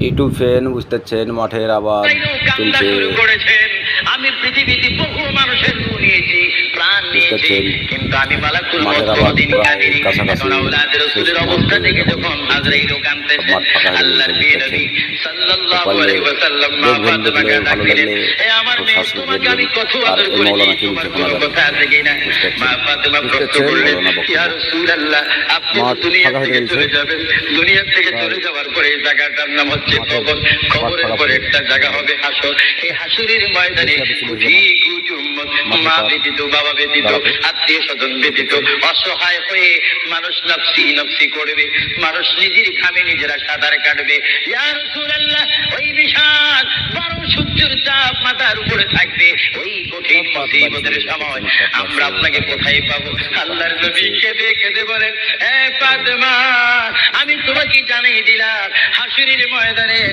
YouTube fan বুঝতেছেন মাঠের আবার কান্না চলছে শুরু করেছেন। আমি পৃথিবীতে বহু মানুষের রূহ নিয়েছি, প্রাণ নিয়েছি, বুঝতেছেন কিন্তু আমি মালাকুল মউত মাঠের আবার কোনদিন প্রায় কাঁদিনি। কাছাকাছি এখন আওলাদ শেষ রাসূলের মুহূর্তে অবস্থা দেখে যখন যখন চলছে আজরাইলও সব কাঁদতেছেন, মাঠ ফাঁকা হয়ে আল্লাহর গেছে প্রিয় নবী বুঝতেছেন। সাল্লাল্লাহু পারলে আলাইহি ওয়াসাল্লাম মা দেখবেন, ফাতেমাকে দেখলে ডাক ভালো দিলেন, লাগলে হে আমার মেয়ে, সাবস্ক্রাইব তোমাকে করবেন। আমি কত আর আদর এই করেছি, মৌলানা কি তোমার বলছে কোনো শোনা যাবে। কথা আছে কিনা? মা ফাতেমা প্রশ্ন বুঝতেছেন করলেন, মৌলানা বক্তব্য। ইয়া রাসূলুল্লাহ, আপনি তো মাঠ দুনিয়া ফাঁকা হয়ে থেকে গেছে চলে যাবেন, দুনিয়া থেকে চলে যাওয়ার পরে এই জায়গাটার নাম হচ্ছে কবর। কবরের পরে একটা জায়গা হবে হাসর। এই হাসরের ময়দানে কোটি কোটি উম্মত, মা ব্যতীত, বাবা ব্যতীত, আত্মীয় স্বজন ব্যতীত অসহায় হয়ে মানুষ নফসি নফসি করবে, মানুষ নিজের ঘামে নিজেরা সাঁতার কাটবে। ইয়া রাসূলুল্লাহ, ওই বিশাল বড় সূর্যের চাপ মাথার উপরে থাকবে, ওই কঠিন মুসিবতের সময় আমরা আপনাকে কোথায় পাবো? আল্লাহর নবী কেঁদে কেঁদে বলেন, হে ফাতেমা, আমি তোমাকে জানিয়ে দিলাম হাসরের ময়দানে